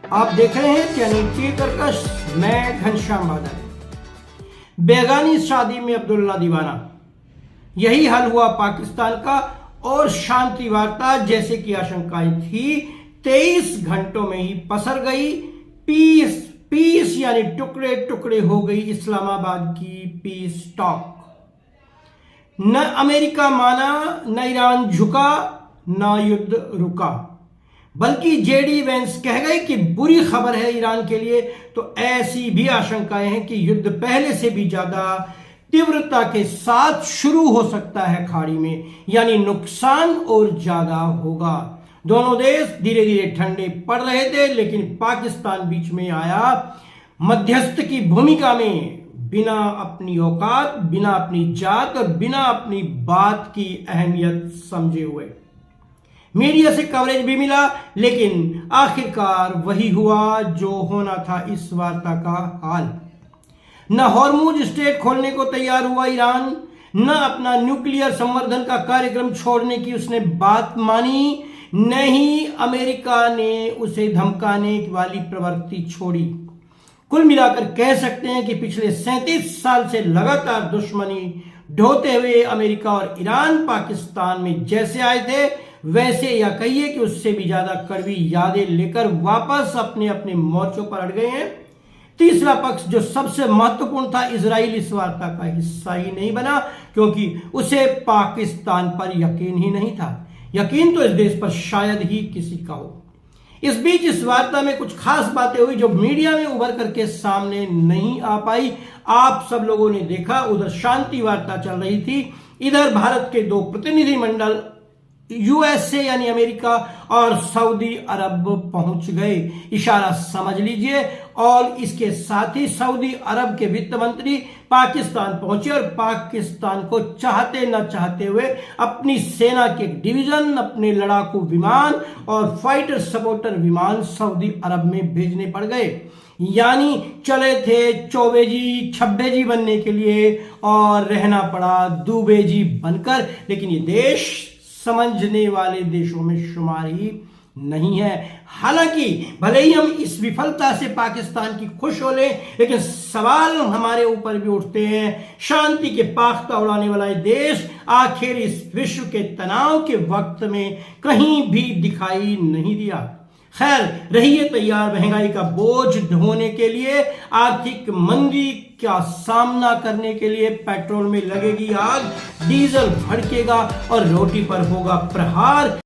आप देख रहे हैं चैनल की कर्कश। मैं घनश्याम बादल। बेगानी शादी में अब्दुल्ला दीवाना, यही हाल हुआ पाकिस्तान का। और शांति वार्ता जैसे की आशंकाएं थी 23 घंटों में ही पसर गई। पीस पीस यानी टुकड़े टुकड़े हो गई इस्लामाबाद की पीस टॉक। न अमेरिका माना, न ईरान झुका, न युद्ध रुका, बल्कि जेडी वेंस कह गए कि बुरी खबर है ईरान के लिए। तो ऐसी भी आशंकाएं हैं कि युद्ध पहले से भी ज्यादा तीव्रता के साथ शुरू हो सकता है खाड़ी में, यानी नुकसान और ज्यादा होगा। दोनों देश धीरे धीरे ठंडे पड़ रहे थे, लेकिन पाकिस्तान बीच में आया मध्यस्थ की भूमिका में, बिना अपनी औकात, बिना अपनी जात और बिना अपनी बात की अहमियत समझे हुए। मीडिया से कवरेज भी मिला, लेकिन आखिरकार वही हुआ जो होना था इस वार्ता का हाल। न हॉर्मुज स्ट्रेट खोलने को तैयार हुआ ईरान, न अपना न्यूक्लियर संवर्धन का कार्यक्रम छोड़ने की उसने बात मानी, न ही अमेरिका ने उसे धमकाने वाली प्रवृत्ति छोड़ी। कुल मिलाकर कह सकते हैं कि पिछले 37 साल से लगातार दुश्मनी ढोते हुए अमेरिका और ईरान पाकिस्तान में जैसे आए थे, वैसे या कहिए कि उससे भी ज्यादा कड़वी यादें लेकर वापस अपने अपने मोर्चों पर अड़ गए हैं। तीसरा पक्ष जो सबसे महत्वपूर्ण था, इजराइल, इस वार्ता का हिस्सा ही नहीं बना, क्योंकि उसे पाकिस्तान पर यकीन ही नहीं था। यकीन तो इस देश पर शायद ही किसी का हो। इस बीच इस वार्ता में कुछ खास बातें हुई जो मीडिया में उभर करके सामने नहीं आ पाई। आप सब लोगों ने देखा, उधर शांति वार्ता चल रही थी, इधर भारत के 2 प्रतिनिधिमंडल यूएसए यानी अमेरिका और सऊदी अरब पहुंच गए। इशारा समझ लीजिए। और इसके साथ ही सऊदी अरब के वित्त मंत्री पाकिस्तान पहुंचे और पाकिस्तान को चाहते न चाहते हुए अपनी सेना के डिवीजन, अपने लड़ाकू विमान और फाइटर सपोर्टर विमान सऊदी अरब में भेजने पड़ गए। यानी चले थे चौबेजी छब्बेजी बनने के लिए और रहना पड़ा दुबेजी बनकर। लेकिन ये देश समझने वाले देशों में शुमार ही नहीं है। हालांकि भले ही हम इस विफलता से पाकिस्तान की खुश हो लें, लेकिन सवाल हमारे ऊपर भी उठते हैं, शांति के पाख्ता उड़ाने वाला देश आखिर इस विश्व के तनाव के वक्त में कहीं भी दिखाई नहीं दिया। खैर, रहिए तैयार महंगाई का बोझ ढोने के लिए, आर्थिक मंदी का सामना करने के लिए। पेट्रोल में लगेगी आग, डीजल भड़केगा और रोटी पर होगा प्रहार।